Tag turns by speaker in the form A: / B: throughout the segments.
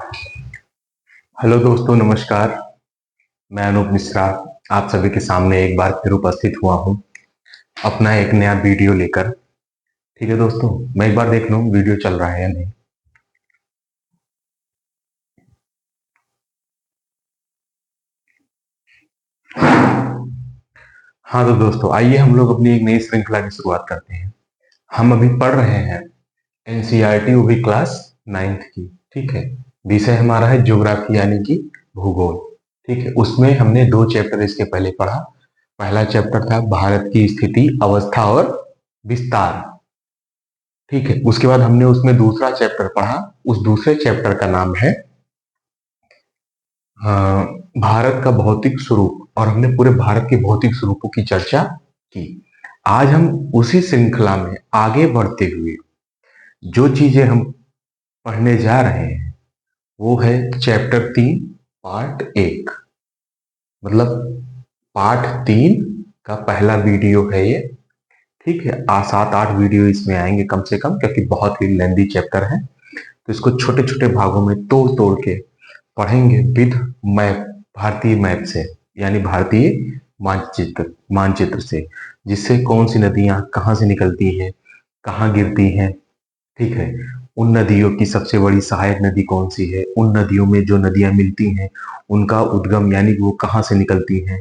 A: Hello दोस्तों, नमस्कार। मैं अनूप मिश्रा आप सभी के सामने एक बार फिर उपस्थित हुआ हूँ अपना एक नया वीडियो लेकर। ठीक है दोस्तों, मैं एक बार देख लूँ वीडियो चल रहा है या नहीं। हाँ तो दोस्तों, आइए हम लोग अपनी एक नई श्रृंखला की शुरुआत करते हैं। हम अभी पढ़ रहे हैं एनसीईआरटी, वो भी क्लास 9th की। ठीक है। विषय हमारा है ज्योग्राफी यानी कि भूगोल। ठीक है, उसमें हमने 2 चैप्टर इसके पहले पढ़ा। पहला चैप्टर था भारत की स्थिति, अवस्था और विस्तार। ठीक है, उसके बाद हमने उसमें दूसरा चैप्टर पढ़ा। उस दूसरे चैप्टर का नाम है अ, भारत का भौतिक स्वरूप, और हमने पूरे भारत के भौतिक स्वरूपों की चर्चा की। आज हम उसी श्रृंखला में आगे बढ़ते हुए जो चीजें हम पढ़ने जा रहे हैं वो है चैप्टर 3 पार्ट 1। मतलब पार्ट 3 का पहला वीडियो है ये। ठीक है, 7-8 वीडियो इसमें आएंगे कम से कम, क्योंकि बहुत ही लेंदी चैप्टर है। तो इसको छोटे छोटे भागों में तोड़ तोड़ के पढ़ेंगे विद मैप, भारतीय मैप से, यानी भारतीय मानचित्र मानचित्र से, जिससे कौन सी नदियां कहाँ से निकलती हैं, कहाँ गिरती हैं। ठीक है, उन नदियों की सबसे बड़ी सहायक नदी कौन सी है, उन नदियों में जो नदियां मिलती हैं उनका उद्गम यानी वो कहाँ से निकलती हैं,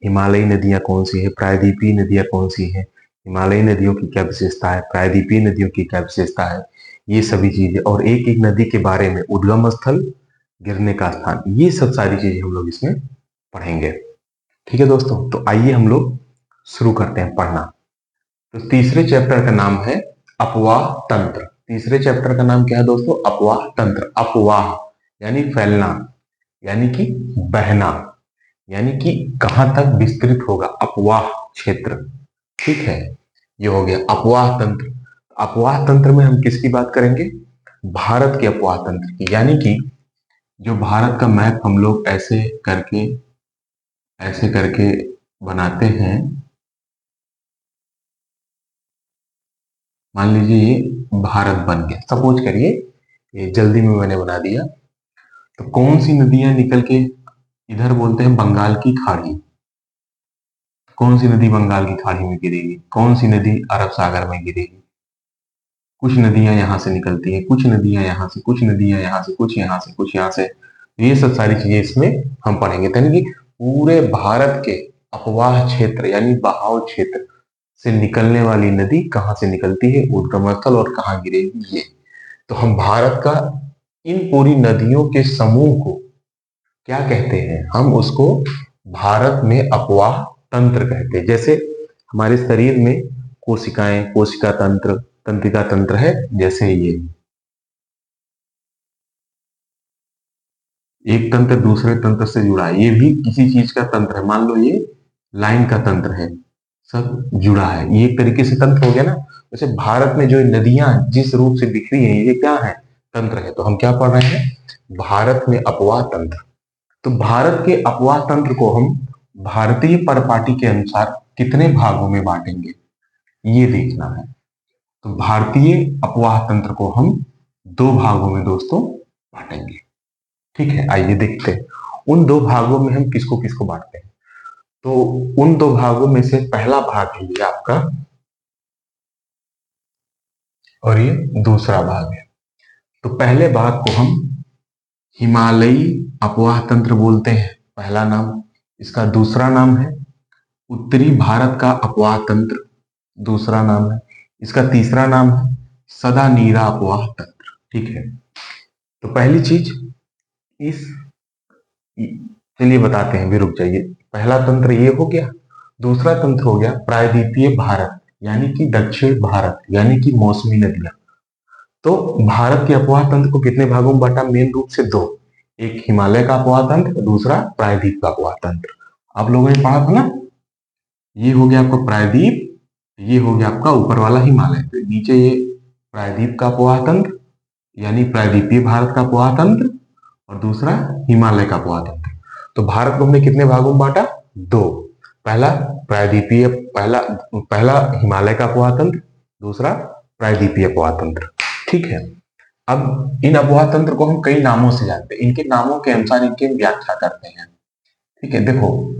A: हिमालयी नदियां कौन सी है, प्रायद्वीपीय नदियां कौन सी हैं, हिमालयी नदियों की क्या विशेषता है, प्रायद्वीपीय नदियों की क्या विशेषता है। ये सभी चीजें, और एक एक नदी के बारे में, उद्गम स्थल, गिरने का स्थान, ये सब सारी चीजें हम लोग इसमें पढ़ेंगे। ठीक है दोस्तों, तो आइए हम लोग शुरू करते हैं पढ़ना। तो तीसरे चैप्टर का नाम है अपवाह तंत्र। तीसरे चैप्टर का नाम क्या है दोस्तों? अपवाह तंत्र। अपवाह यानी फैलना, यानी कि बहना, यानी कि कहां तक विस्तृत होगा अपवाह क्षेत्र। ठीक है, ये हो गया अपवाह तंत्र। अपवाह तंत्र में हम किसकी बात करेंगे? भारत के अपवाह तंत्र की। यानी कि जो भारत का मैप हम लोग ऐसे करके बनाते हैं। मान लीजिए ये भारत बन गया, सपोज करिए, ये जल्दी में मैंने बना दिया। तो कौन सी नदियां निकल के इधर बोलते हैं बंगाल की खाड़ी, कौन सी नदी बंगाल की खाड़ी में गिरेगी, कौन सी नदी अरब सागर में गिरेगी। कुछ नदियां यहां से निकलती हैं, कुछ नदियां यहां से, कुछ नदियां यहां से, कुछ यहां से, कुछ यहां से। ये सब सारी चीजें इसमें हम पढ़ेंगे, यानी कि पूरे भारत के अपवाह क्षेत्र यानी बहाव क्षेत्र से निकलने वाली नदी कहाँ से निकलती है, उद्गम स्थल, और कहाँ गिरेगी ये। तो हम भारत का इन पूरी नदियों के समूह को क्या कहते हैं? हम उसको भारत में अपवाह तंत्र कहते हैं। जैसे हमारे शरीर में कोशिकाएं, कोशिका तंत्र, तंत्रिका तंत्र है, जैसे ये एक तंत्र दूसरे तंत्र से जुड़ा है, ये भी किसी चीज का तंत्र है। मान लो ये लाइन का तंत्र है, सब जुड़ा है, ये एक तरीके से तंत्र हो गया ना। वैसे भारत में जो नदियां जिस रूप से बिखरी हैं, ये क्या है? तंत्र है। तो हम क्या पढ़ रहे हैं? भारत में अपवाह तंत्र। तो भारत के अपवाह तंत्र को हम भारतीय परपाटी के अनुसार कितने भागों में बांटेंगे, ये देखना है। तो भारतीय अपवाह तंत्र को हम 2 भागों में दोस्तों बांटेंगे। ठीक है, आइए देखते हैं उन 2 भागों में हम किसको किसको बांटते हैं। तो उन 2 भागों में से पहला भाग है ये आपका, और ये दूसरा भाग है। तो पहले भाग को हम हिमालयी अपवाह तंत्र बोलते हैं, पहला नाम। इसका दूसरा नाम है उत्तरी भारत का अपवाह तंत्र, दूसरा नाम है। इसका तीसरा नाम है सदा नीरा अपवाह तंत्र। ठीक है, तो पहली चीज इस, चलिए बताते हैं, भी रुक जाइए। पहला तंत्र ये हो गया। दूसरा तंत्र हो गया प्रायद्वीपीय भारत, यानी कि दक्षिण भारत, यानी कि मौसमी नदियां। तो भारत के अपवाह तंत्र को कितने भागों में बांटा? मेन रूप से 2। एक हिमालय का अपवाह तंत्र, दूसरा प्रायद्वीप का अपवाह तंत्र। आप लोगों ने पढ़ा था ना, ये हो गया आपका प्रायद्वीप, ये हो गया आपका ऊपर वाला हिमालय, तो नीचे ये प्रायद्वीप का अपवाह तंत्र यानी प्रायद्वीपीय भारत का अपवाह तंत्र, और दूसरा हिमालय का अपवाह तंत्र। तो भारत को हमने कितने भागों में बांटा? 2। पहला प्रायद्वीपीय, पहला पहला हिमालय का अपवाह तंत्र, दूसरा प्रायद्वीपीय अपवाह तंत्र। ठीक है, अब इन अपवाह तंत्र को हम कई नामों से जानते हैं, इनके नामों के अनुसार इनकी व्याख्या करते हैं। ठीक है, देखो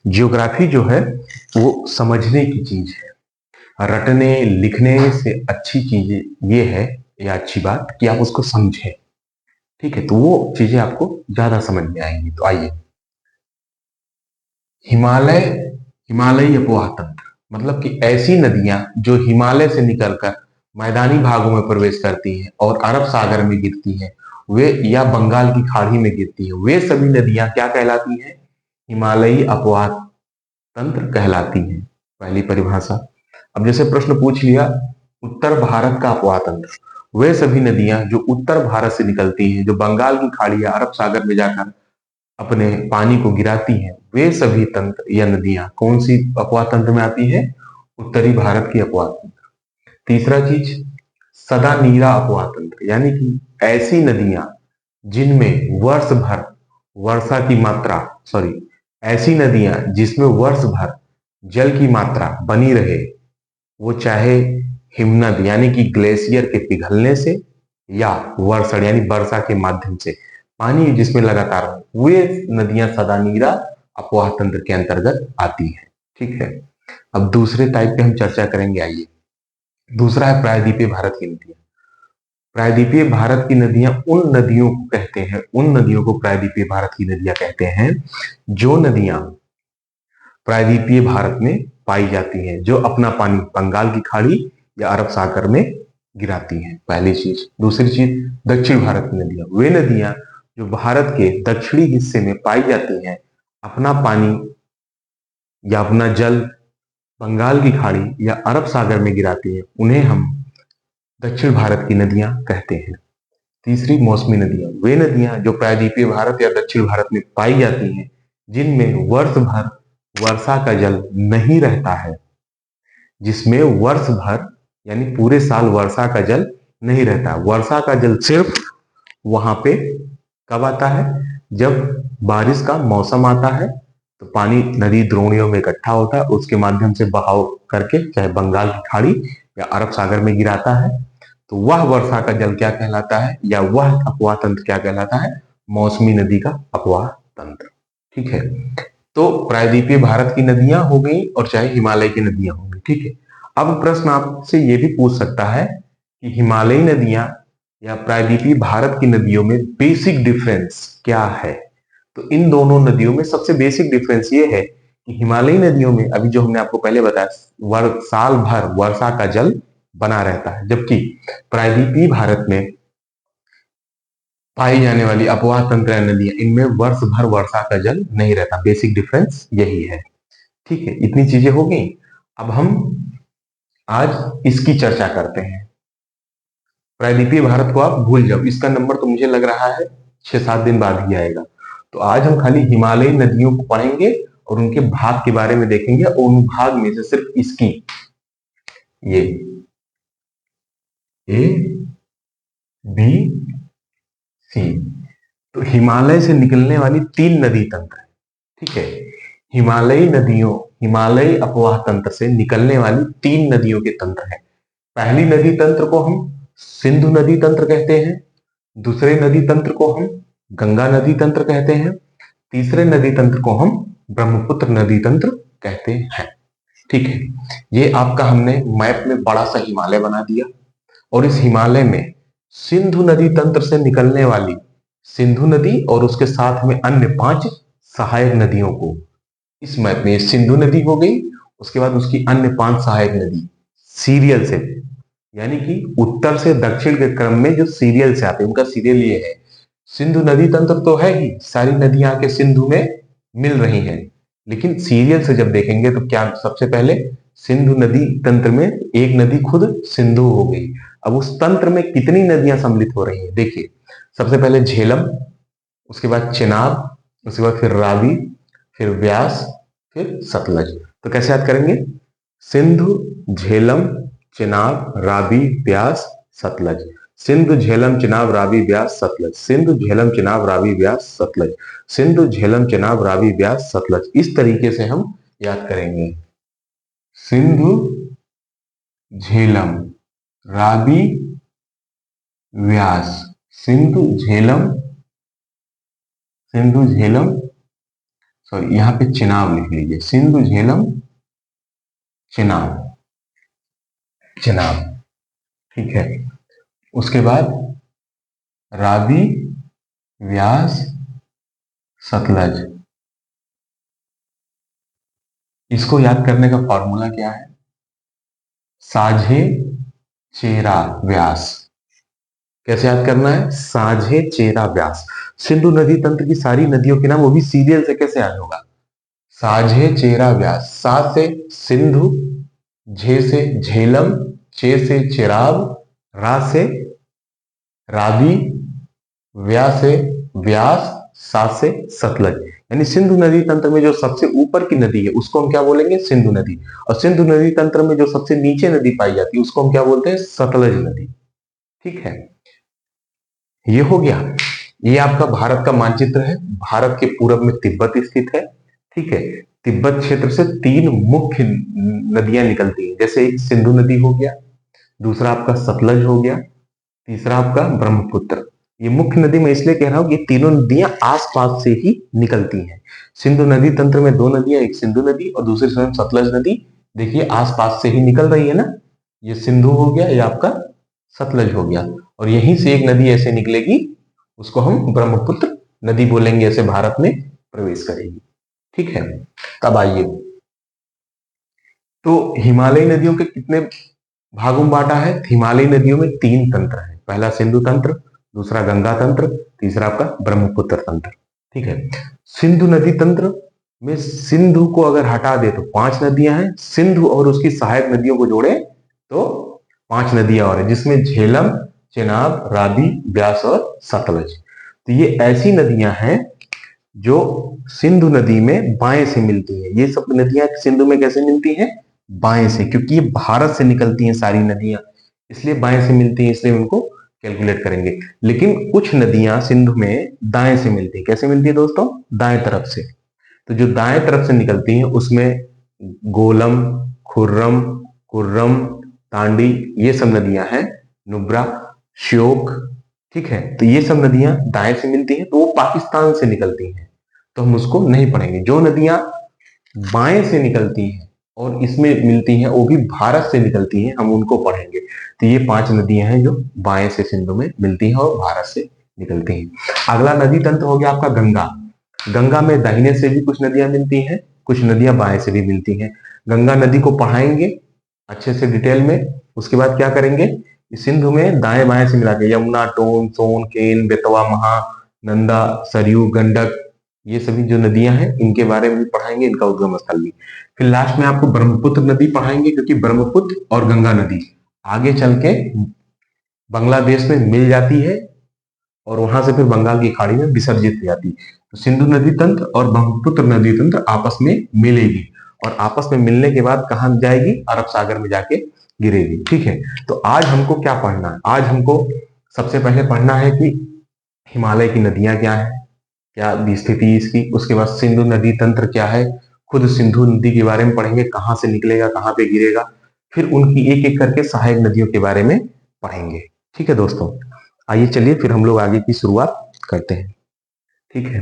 A: जियोग्राफी जो है वो समझने की चीज है, रटने लिखने से अच्छी चीज ये है या अच्छी बात कि आप उसको समझें। ठीक है, तो वो चीजें आपको ज्यादा समझ में आएंगी। तो आइए, हिमालय, हिमालयी अपवाह तंत्र मतलब कि ऐसी नदियां जो हिमालय से निकलकर मैदानी भागों में प्रवेश करती हैं और अरब सागर में गिरती हैं, वे या बंगाल की खाड़ी में गिरती हैं, वे सभी नदियां क्या कहलाती हैं? हिमालयी अपवाह तंत्र कहलाती हैं। पहली परिभाषा। अब जैसे प्रश्न पूछ लिया उत्तर भारत का अपवाह तंत्र, वे सभी नदियां जो उत्तर भारत से निकलती हैं, जो बंगाल की खाड़ी या अरब सागर में जाकर अपने पानी को गिराती हैं, वे सभी तंत्र या नदियां कौन सी अपवाह तंत्र में आती है? उत्तरी भारत की अपवाह तंत्र। तीसरा चीज, सदा नीरा अपवाह तंत्र, यानी कि ऐसी नदियां जिनमें वर्ष भर वर्षा की मात्रा, सॉरी, ऐसी नदियां जिसमें वर्ष भर जल की मात्रा बनी रहे, वो चाहे हिमनद यानी कि ग्लेशियर के पिघलने से या वर्षण यानी वर्षा के माध्यम से पानी जिसमें लगातार हो, वे नदियां सदा नीरा अपवाह तंत्र के अंतर्गत आती हैं। ठीक है, अब दूसरे टाइप पे हम चर्चा करेंगे। आइए, दूसरा है प्रायद्वीपीय भारत की नदियां। प्रायद्वीपीय भारत की नदियां उन नदियों को कहते हैं, उन नदियों को प्रायद्वीपीय भारत की नदियां कहते हैं जो नदियां प्रायद्वीपीय भारत में पाई जाती हैं, जो अपना पानी बंगाल की खाड़ी या अरब सागर में गिराती हैं। पहली चीज। दूसरी चीज, दक्षिण भारत की नदियां, वे नदियां जो भारत के दक्षिणी हिस्से में पाई जाती हैं, अपना पानी या अपना जल बंगाल की खाड़ी या अरब सागर में गिराती हैं, उन्हें हम दक्षिण भारत की नदियां कहते हैं। तीसरी, मौसमी नदियां, वे नदियां जो प्रायद्वीपीय भारत या दक्षिण भारत में पाई जाती हैं, जिनमें वर्ष भर वर्षा का जल नहीं रहता है, जिसमें वर्ष भर यानी पूरे साल वर्षा का जल नहीं रहता। वर्षा का जल सिर्फ वहां पे कब आता है? जब बारिश का मौसम आता है, तो पानी नदी द्रोणियों में इकट्ठा होता है, उसके माध्यम से बहाव करके चाहे बंगाल की खाड़ी या अरब सागर में गिराता है, तो वह वर्षा का जल क्या कहलाता है, या वह अपवाह तंत्र क्या कहलाता है? मौसमी नदी का अपवाह तंत्र। ठीक है, तो प्रायद्वीपीय भारत की नदियां हो गई और चाहे हिमालय की नदियां हो गई। ठीक है, अब प्रश्न आपसे ये भी पूछ सकता है कि हिमालयी नदियां या प्रायद्वीपीय भारत की नदियों में बेसिक डिफरेंस क्या है? तो इन दोनों नदियों में सबसे बेसिक डिफरेंस ये है कि हिमालयी नदियों में, अभी जो हमने आपको पहले बताया, साल भर वर्षा का जल बना रहता है, जबकि प्रायद्वीपीय भारत में पाई जाने वाली अपवाह तंत्र नदियां, इनमें वर्ष भर वर्षा का जल नहीं रहता। बेसिक डिफरेंस यही है। ठीक है, इतनी चीजें हो गई। अब हम आज इसकी चर्चा करते हैं। प्रायद्वीपीय भारत को आप भूल जाओ, इसका नंबर तो मुझे लग रहा है 6-7 दिन बाद ही आएगा। तो आज हम खाली हिमालयी नदियों को पढ़ेंगे और उनके भाग के बारे में देखेंगे, और उन भाग में से सिर्फ इसकी ये ए बी सी, तो हिमालय से निकलने वाली 3 नदी तंत्र है। ठीक है, हिमालयी नदियों, हिमालयी अपवाह तंत्र से निकलने वाली 3 नदियों के तंत्र है। पहली नदी तंत्र को हम सिंधु नदी तंत्र कहते हैं, दूसरे नदी तंत्र को हम गंगा नदी तंत्र कहते हैं, तीसरे नदी तंत्र को हम ब्रह्मपुत्र नदी तंत्र कहते हैं। ठीक है, ये आपका हमने मैप में बड़ा सा हिमालय बना दिया, और इस हिमालय में सिंधु नदी तंत्र से निकलने वाली सिंधु नदी और उसके साथ में अन्य 5 सहायक नदियों को इस मैप में, सिंधु नदी हो गई, उसके बाद उसकी अन्य 5 सहायक नदी सीरियल से, यानी कि उत्तर से दक्षिण के क्रम में जो सीरियल से आते हैं, उनका सीरियल ये है। सिंधु नदी तंत्र तो है ही, सारी नदियां आके सिंधु में मिल रही हैं, लेकिन सीरियल से जब देखेंगे तो क्या, सबसे पहले सिंधु नदी तंत्र में एक नदी खुद सिंधु हो गई। अब उस तंत्र में कितनी नदियां सम्मिलित हो रही हैं? देखिए, सबसे पहले झेलम, उसके बाद चेनाब, उसके बाद फिर रावी, फिर व्यास, फिर सतलज। तो कैसे याद करेंगे? सिंधु, झेलम, चेनाब, रावी, व्यास, सतलज। सिंधु, झेलम, चेनाब, रावी, व्यास, सतलज। सिंधु, झेलम, चेनाब, रावी, व्यास, सतलज। सिंधु, झेलम, चेनाब, रावी, व्यास, सतलज। इस तरीके से हम याद करेंगे। सिंधु, झेलम, रावी, व्यास। सिंधु झेलम, सिंधु झेलम, सॉरी यहाँ पे चिनाब लिख लीजिए, सिंधु झेलम चिनाब, चिनाब, ठीक है। उसके बाद रावी, व्यास, सतलज। इसको याद करने का फॉर्मूला क्या है? साझे चेरा व्यास। कैसे याद करना है? साझे चेरा व्यास। सिंधु नदी तंत्र की सारी नदियों के नाम, वो भी सीरियल से, कैसे याद होगा? साझे चेरा व्यास। सा से सिंधु, झे से झेलम, चे से चेराब, रा से रावी, व्या से व्यास, सा से सतलज। यानी सिंधु नदी तंत्र में जो सबसे ऊपर की नदी है उसको हम क्या बोलेंगे? सिंधु नदी। और सिंधु नदी तंत्र में जो सबसे नीचे नदी पाई जाती है उसको हम क्या बोलते हैं? सतलज नदी। ठीक है, ये हो गया। ये आपका भारत का मानचित्र है। भारत के पूरब में तिब्बत स्थित है। ठीक है, तिब्बत क्षेत्र से तीन मुख्य नदियां निकलती हैं, जैसे एक सिंधु नदी हो गया, दूसरा आपका सतलज हो गया, तीसरा आपका ब्रह्मपुत्र। ये मुख्य नदी मैं इसलिए कह रहा हूं कि तीनों नदियां आसपास से ही निकलती हैं। सिंधु नदी तंत्र में दो नदियां, एक सिंधु नदी और दूसरी स्वयं सतलज नदी, देखिए आसपास से ही निकल रही है ना। ये सिंधु हो गया, ये आपका सतलज हो गया, और यहीं से एक नदी ऐसे निकलेगी, उसको हम ब्रह्मपुत्र नदी बोलेंगे, ऐसे भारत में प्रवेश करेगी। ठीक है, तब आइए, तो हिमालयी नदियों के कितने भागों में बांटा है? हिमालयी नदियों में तीन तंत्र है। पहला सिंधु तंत्र, दूसरा गंगा तंत्र, तीसरा आपका ब्रह्मपुत्र तंत्र। ठीक है, सिंधु नदी तंत्र में सिंधु को अगर हटा दे तो पांच नदियां हैं, सिंधु और उसकी सहायक नदियों को जोड़े तो पांच नदियां और है, जिसमें झेलम, चेनाब, रावी, ब्यास और सतलज। तो ये ऐसी नदियां हैं जो सिंधु नदी में बाएं से मिलती हैं। ये सब नदियां सिंधु में कैसे मिलती हैं? बाएं से, क्योंकि ये भारत से निकलती हैं सारी नदियां, इसलिए बाएं से मिलती हैं, इसलिए उनको कैलकुलेट करेंगे। लेकिन कुछ नदियां सिंधु में दाएं से मिलती है। कैसे मिलती है दोस्तों? दाएं तरफ से। तो जो दाएं तरफ से निकलती हैं उसमें गोलम, खुर्रम, कुर्रम, तांडी, ये सब नदियां हैं, नुब्रा, श्योक। ठीक है, तो ये सब नदियां दाएं से मिलती हैं, तो वो पाकिस्तान से निकलती हैं, तो हम उसको नहीं पढ़ेंगे। जो नदियां बाएं से निकलती हैं और इसमें मिलती हैं, वो भी भारत से निकलती हैं, हम उनको पढ़ेंगे। तो ये पांच नदियां हैं जो बाएं से सिंधु में मिलती हैं और भारत से निकलती हैं। अगला नदी तंत्र हो गया आपका गंगा। गंगा में दाहिने से भी कुछ नदियां मिलती हैं, कुछ नदियां बाएं से भी मिलती हैं। गंगा नदी को पढ़ाएंगे अच्छे से डिटेल में। उसके बाद क्या करेंगे? सिंधु में दाएं बाएं से मिला के यमुना, टोन, सोन, केन, बेतवा, महा, नंदा, सरयू, गंडक, ये सभी जो नदियां हैं इनके बारे में भी पढ़ाएंगे, इनका उद्गम स्थल भी। फिर लास्ट में आपको ब्रह्मपुत्र नदी पढ़ाएंगे, क्योंकि ब्रह्मपुत्र और गंगा नदी आगे चल के बांग्लादेश में मिल जाती है और वहां से फिर बंगाल की खाड़ी में विसर्जित हो जाती है। तो सिंधु नदी तंत्र और ब्रह्मपुत्र नदी तंत्र आपस में मिलेगी, और आपस में मिलने के बाद कहां जाएगी? अरब सागर में जाके गिरेगी। ठीक है, तो आज हमको क्या पढ़ना है? आज हमको सबसे पहले पढ़ना है कि हिमालय की नदियां क्या है, क्या स्थिति इसकी। उसके बाद सिंधु नदी तंत्र क्या है, खुद सिंधु नदी के बारे में पढ़ेंगे, कहां से निकलेगा, कहां पे गिरेगा। फिर उनकी एक एक करके सहायक नदियों के बारे में पढ़ेंगे। ठीक है दोस्तों, आइए चलिए फिर हम लोग आगे की शुरुआत करते हैं। ठीक है,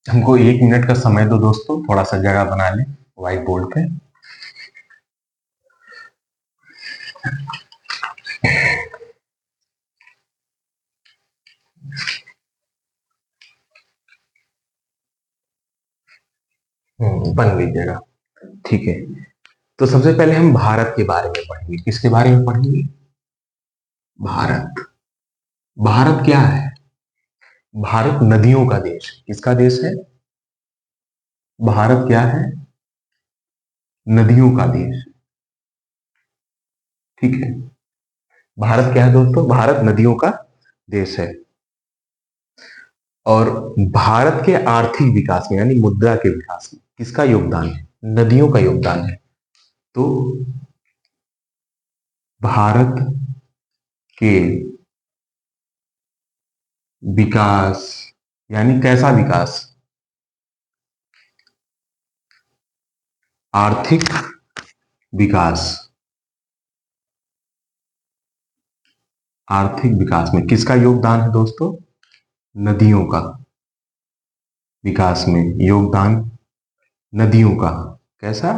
A: हमको 1 मिनट का समय दो दोस्तों, थोड़ा सा जगह बना लें व्हाइट बोर्ड पे। बन गई जगह। ठीक है, तो सबसे पहले हम भारत के बारे में पढ़ेंगे। किसके बारे में पढ़ेंगे? भारत। भारत क्या है? भारत नदियों का देश। किसका देश है? भारत क्या है? नदियों का देश। ठीक है, भारत क्या है दोस्तों? भारत नदियों का देश है। और भारत के आर्थिक विकास में यानी मुद्रा के विकास में किसका योगदान है? नदियों का योगदान है। तो भारत के विकास, यानी कैसा विकास? आर्थिक विकास। आर्थिक विकास में किसका योगदान है दोस्तों? नदियों का। विकास में योगदान नदियों का। कैसा?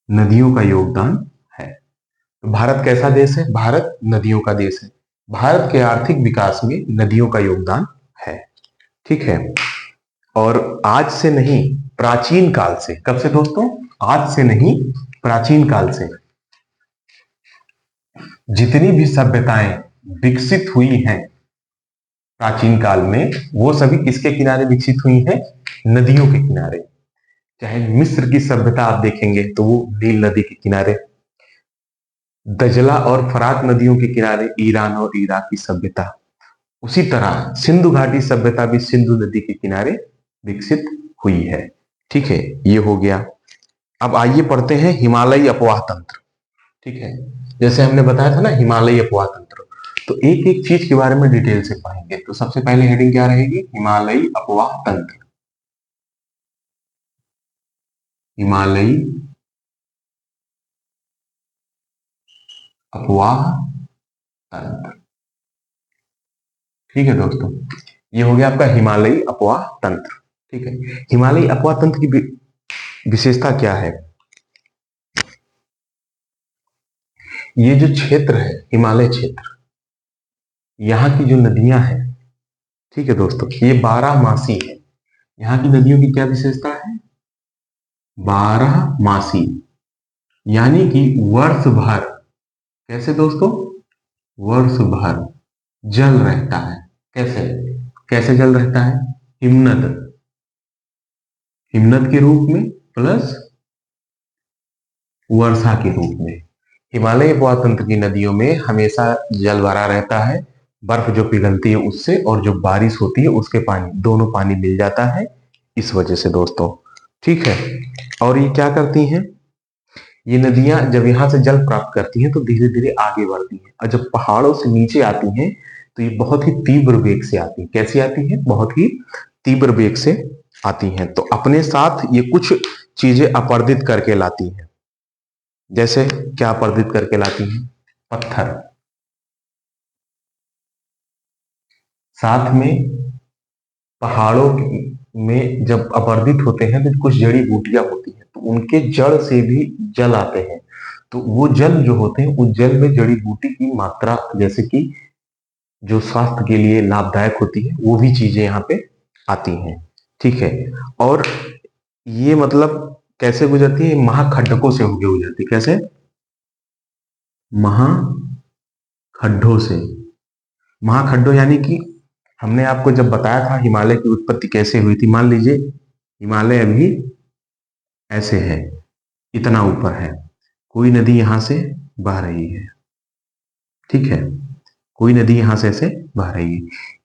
A: नदियों का योगदान है। तो भारत कैसा देश है? भारत नदियों का देश है। भारत के आर्थिक विकास में नदियों का योगदान है। ठीक है। और आज से नहीं, प्राचीन काल से। कब से दोस्तों? आज से नहीं, प्राचीन काल से जितनी भी सभ्यताएं विकसित हुई हैं प्राचीन काल में, वो सभी किसके किनारे विकसित हुई हैं? नदियों के किनारे। चाहे मिस्र की सभ्यता आप देखेंगे तो वो नील नदी के किनारे, दजला और फरात नदियों के किनारे ईरान और इराक की सभ्यता, उसी तरह सिंधु घाटी सभ्यता भी सिंधु नदी के किनारे विकसित हुई है। ठीक है, ये हो गया। अब आइए पढ़ते हैं हिमालयी अपवाह तंत्र। ठीक है, जैसे हमने बताया था ना हिमालयी अपवाह तंत्र, तो एक एक चीज के बारे में डिटेल से पढ़ेंगे। तो सबसे पहले हेडिंग क्या रहेगी? हिमालयी अपवाह तंत्र। हिमालयी अपवाह तंत्र। ठीक है दोस्तों, ये हो गया आपका हिमालयी अपवाह तंत्र। ठीक है, हिमालयी अपवाह तंत्र की विशेषता क्या है? ये जो क्षेत्र है हिमालय क्षेत्र, यहाँ की जो नदियां हैं, ठीक है दोस्तों, ये 12 मासी है। यहाँ की नदियों की क्या विशेषता है? 12 मासी, यानी कि वर्ष भर। कैसे दोस्तों? वर्ष भर जल रहता है। कैसे? कैसे जल रहता है? हिमनद, हिमनद के रूप में प्लस वर्षा के रूप में। हिमालय उपवाह तंत्र की नदियों में हमेशा जल भरा रहता है, बर्फ जो पिघलती है उससे और जो बारिश होती है उसके पानी, दोनों पानी मिल जाता है इस वजह से दोस्तों। ठीक है, और ये क्या करती हैं? ये नदियां जब यहाँ से जल प्राप्त करती हैं तो धीरे धीरे आगे बढ़ती हैं, और जब पहाड़ों से नीचे आती हैं तो ये बहुत ही तीव्र वेग से आती हैं। कैसी आती हैं? बहुत ही तीव्र वेग से आती हैं। तो अपने साथ ये कुछ चीजें अपर्दित करके लाती हैं। जैसे क्या अपर्दित करके लाती हैं? पत्थर, साथ में पहाड़ों में जब अपर्दित होते हैं तो कुछ जड़ी बूटियां होती हैं, तो उनके जड़ से भी जल आते हैं। तो वो जल जो होते हैं, उस जल में जड़ी बूटी की मात्रा, जैसे कि जो स्वास्थ्य के लिए लाभदायक होती है, वो भी चीजें यहाँ पे आती हैं। ठीक है, और ये मतलब कैसे गुजरती है? महाखड्डकों से होके गुजरती है। कैसे? महाखड्डों से। महाखड्डों यानी कि हमने आपको जब बताया था हिमालय की उत्पत्ति कैसे हुई थी। मान लीजिए हिमालय अभी ऐसे है, इतना ऊपर है, कोई नदी यहां से बह रही है। ठीक है, कोई नदी यहां से ऐसे बह रही है,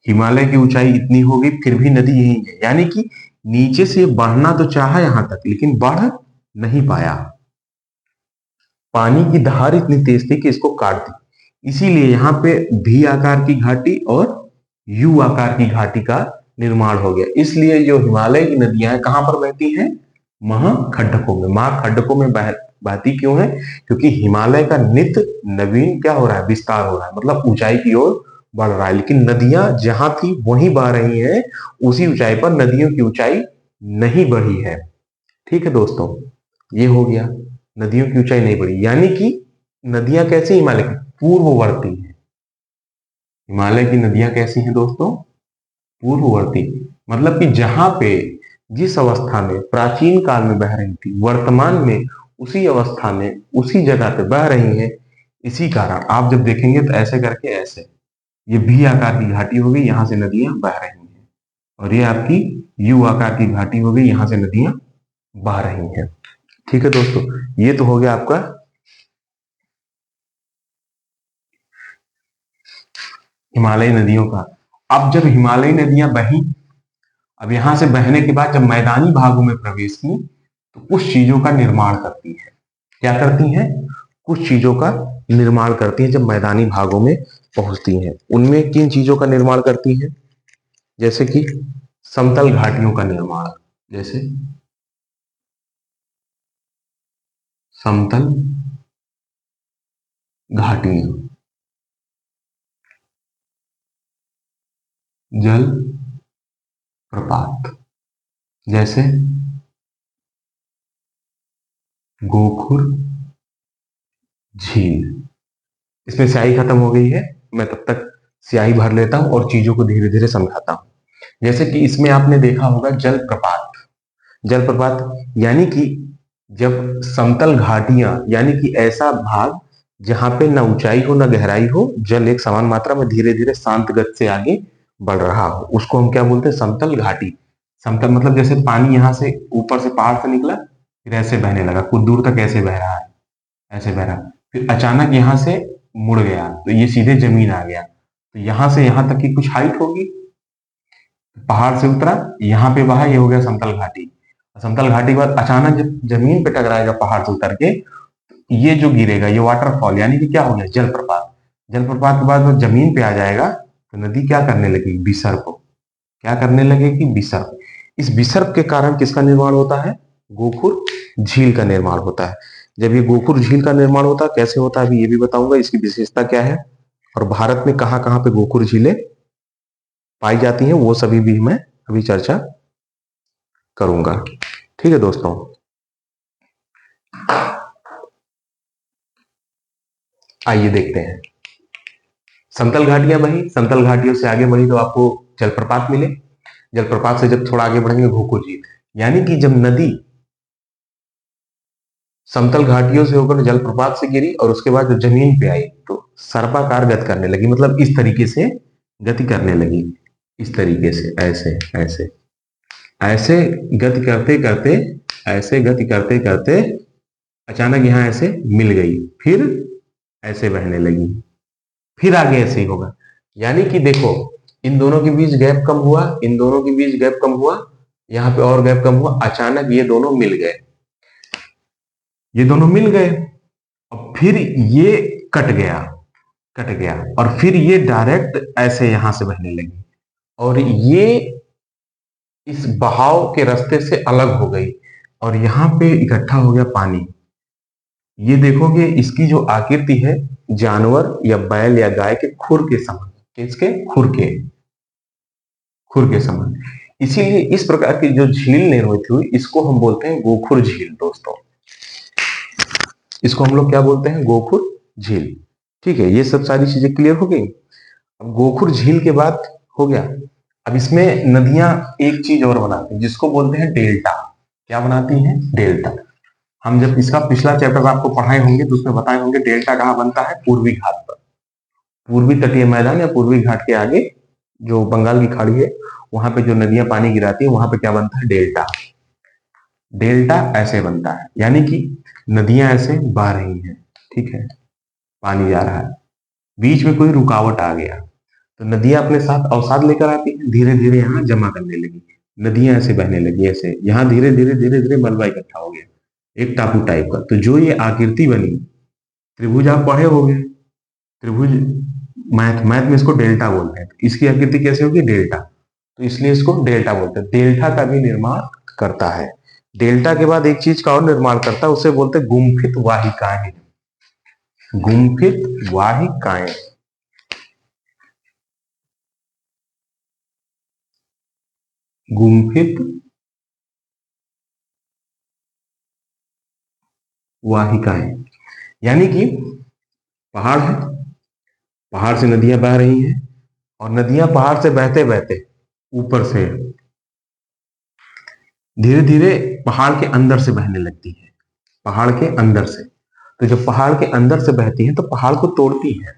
A: हिमालय की ऊंचाई इतनी होगी, फिर भी नदी यही है, यानी कि नीचे से बढ़ना तो चाहा यहां तक, लेकिन बढ़ नहीं पाया। पानी की धार इतनी तेज थी कि इसको काट दी। इसीलिए यहाँ पे भी आकार की घाटी और यू आकार की घाटी का निर्माण हो गया। इसलिए जो हिमालय की नदियां हैं कहां पर बहती हैं? महाखड्डकों में। महाखड्डकों में बहती क्यों है? क्योंकि हिमालय का नित नवीन क्या हो रहा है? विस्तार हो रहा है, मतलब ऊंचाई की ओर बढ़ रहा है। लेकिन नदियां जहां थी वहीं बह रही हैं, उसी ऊंचाई पर नदियों की ऊंचाई नहीं बढ़ी है। ठीक है दोस्तों, ये हो गया, नदियों की ऊंचाई नहीं बढ़ी, यानी कि नदियां कैसी? हिमालय की पूर्ववर्ती है। हिमालय की नदियां कैसी हैं दोस्तों? पूर्ववर्ती, मतलब कि जहां पे जिस अवस्था में प्राचीन काल में बह रही थी, वर्तमान में उसी अवस्था में उसी जगह पे बह रही हैं। इसी कारण आप जब देखेंगे तो ऐसे करके ऐसे ये भी आकार की घाटी होगी, यहां से नदियां बह रही हैं, और ये आपकी यू आकार की घाटी होगी, यहां से नदियां बह रही हैं। ठीक है दोस्तों, ये तो हो गया आपका हिमालयी नदियों का। अब जब हिमालयी नदियां बही, अब यहां से बहने के बाद जब मैदानी भागों में प्रवेश की तो कुछ चीजों का निर्माण करती है। क्या करती हैं? कुछ चीजों का निर्माण करती हैं जब मैदानी भागों में पहुंचती हैं। उनमें किन चीजों का निर्माण करती हैं? जैसे कि समतल घाटियों का निर्माण, जैसे समतल घाटियां, जल प्रपात, जैसे गोखुर झील। इसमें स्याही खत्म हो गई है, मैं तब तक स्याही भर लेता हूं और चीजों को धीरे धीरे समझाता हूं। जैसे कि इसमें आपने देखा होगा जलप्रपात। जलप्रपात यानी कि जब समतल घाटियां, यानी कि ऐसा भाग जहां पे न ऊंचाई हो न गहराई हो, जल एक समान मात्रा में धीरे धीरे शांत गति से आगे बढ़ रहा हो, उसको हम क्या बोलते हैं? समतल घाटी। समतल मतलब जैसे पानी यहां से ऊपर से पहाड़ से निकला, फिर ऐसे बहने लगा, कुछ दूर तक ऐसे बह रहा है, ऐसे बह रहा, फिर अचानक यहां से मुड़ गया तो ये सीधे जमीन आ गया। तो यहां से यहां तक की कुछ हाइट होगी, पहाड़ से उतरा, यहाँ पे बहा, ये हो गया समतल घाटी। समतल घाटी के बाद अचानक जब जमीन पे टकराएगा पहाड़ से उतर के, ये जो गिरेगा ये वाटरफॉल, यानी कि क्या हो गया? जलप्रपात। जलप्रपात के बाद वो जमीन पे आ जाएगा तो नदी क्या करने लगी? विसर्प। क्या करने लगेगी? विसर्प। इस विसर्प के कारण किसका निर्माण होता है? गोखुर झील का निर्माण होता है। जब ये गोखुर झील का निर्माण होता है, कैसे होता है अभी ये भी बताऊंगा, इसकी विशेषता क्या है और भारत में कहां कहां पे गोखुर झीलें पाई जाती हैं, वो सभी भी मैं अभी चर्चा करूंगा। ठीक है दोस्तों, आइए देखते हैं। समतल घाटियां बही, समतल घाटियों से आगे बढ़ी तो आपको जलप्रपात मिले, जलप्रपात से जब थोड़ा आगे बढ़ेंगे गोखुर झील। यानी कि जब नदी समतल घाटियों से होकर जलप्रपात से गिरी और उसके बाद जब जमीन पे आई तो सर्पाकार गति करने लगी, मतलब इस तरीके से गति करने लगी, इस तरीके से, ऐसे ऐसे ऐसे गति करते करते, ऐसे गति करते करते अचानक यहां ऐसे मिल गई, फिर ऐसे बहने लगी, फिर आगे ऐसे ही होगा। यानी कि देखो, इन दोनों के बीच गैप कम हुआ, इन दोनों के बीच गैप कम हुआ, यहां पे और गैप कम हुआ, अचानक ये दोनों मिल गए, ये दोनों मिल गए और फिर ये कट गया, कट गया और फिर ये डायरेक्ट ऐसे यहां से बहने लगी और ये इस बहाव के रास्ते से अलग हो गई और यहां पे इकट्ठा हो गया पानी। ये देखोगे इसकी जो आकृति है जानवर या बैल या गाय के खुर के समान, किसके? खुर के समान। इसीलिए इस प्रकार की जो झील निर्मित हुई इसको हम बोलते हैं गोखुर झील दोस्तों। इसको हम लोग क्या बोलते हैं? गोखुर झील। ठीक है, ये सब सारी चीजें क्लियर हो गई। अब गोखुर झील के बाद हो गया, अब इसमें नदियां एक चीज और बनाती हैं जिसको बोलते हैं डेल्टा। क्या बनाती हैं? डेल्टा। हम जब इसका पिछला चैप्टर आपको पढ़ाए होंगे तो उसमें बताए होंगे डेल्टा कहाँ बनता है? पूर्वी घाट पर, पूर्वी तटीय मैदान या पूर्वी घाट के आगे जो बंगाल की खाड़ी है वहां पे जो नदियां पानी गिराती है वहां पे क्या बनता है? डेल्टा। डेल्टा ऐसे बनता है, यानी कि नदियां ऐसे बह रही हैं, ठीक है, पानी जा रहा है, बीच में कोई रुकावट आ गया तो नदियां अपने साथ अवसाद लेकर आती हैं, धीरे धीरे यहाँ जमा करने लगी, नदियां ऐसे बहने लगी, ऐसे यहाँ धीरे धीरे धीरे धीरे मलबा इकट्ठा हो गया, एक टापू टाइप का। तो जो ये आकृति बनी, त्रिभुज आप पढ़े होंगे, त्रिभुज मैथ मैथ में इसको डेल्टा बोलते हैं, तो इसकी आकृति कैसे होगी? डेल्टा। तो इसलिए इसको डेल्टा बोलते हैं। डेल्टा का भी निर्माण करता है। डेल्टा के बाद एक चीज का और निर्माण करता है, उसे बोलते हैं गुम्फित वाहिकाएं। गुम्फित वाहिकाएं, गुम्फित वाहिकाएं, यानी कि पहाड़ है, पहाड़ से नदियां बह रही हैं और नदियां पहाड़ से बहते बहते ऊपर से धीरे धीरे पहाड़ के अंदर से बहने लगती है, पहाड़ के अंदर से। तो जब पहाड़ के अंदर से बहती है तो पहाड़ को तोड़ती है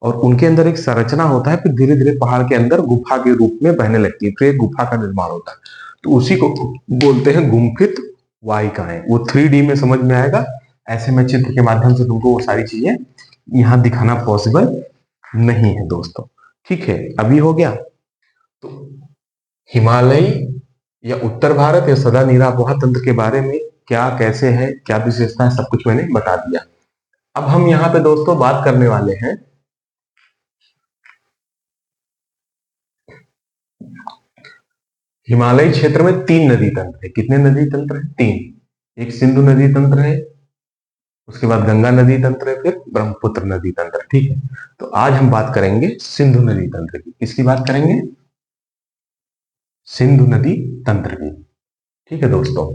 A: और उनके अंदर एक संरचना होता है, फिर धीरे धीरे पहाड़ के अंदर गुफा के रूप में बहने लगती है, फिर एक गुफा का निर्माण होता है। तो उसी को बोलते हैं गुम्फित वाहिकाएं। वो 3D में समझ में आएगा, ऐसे में चित्र के माध्यम से तुमको वो सारी चीजें यहाँ दिखाना पॉसिबल नहीं है दोस्तों। ठीक है, अभी हो गया। तो हिमालयी या उत्तर भारत या सदा नीरा अफवाह तंत्र के बारे में क्या कैसे है, क्या विशेषता है, सब कुछ मैंने बता दिया। अब हम यहाँ पे दोस्तों बात करने वाले हैं हिमालय क्षेत्र में 3 नदी तंत्र है। कितने नदी तंत्र है? 3। एक सिंधु नदी तंत्र है, उसके बाद गंगा नदी तंत्र है, फिर ब्रह्मपुत्र नदी तंत्र। ठीक है, तो आज हम बात करेंगे सिंधु नदी तंत्र की। किसकी बात करेंगे? सिंधु नदी तंत्र की। ठीक है दोस्तों,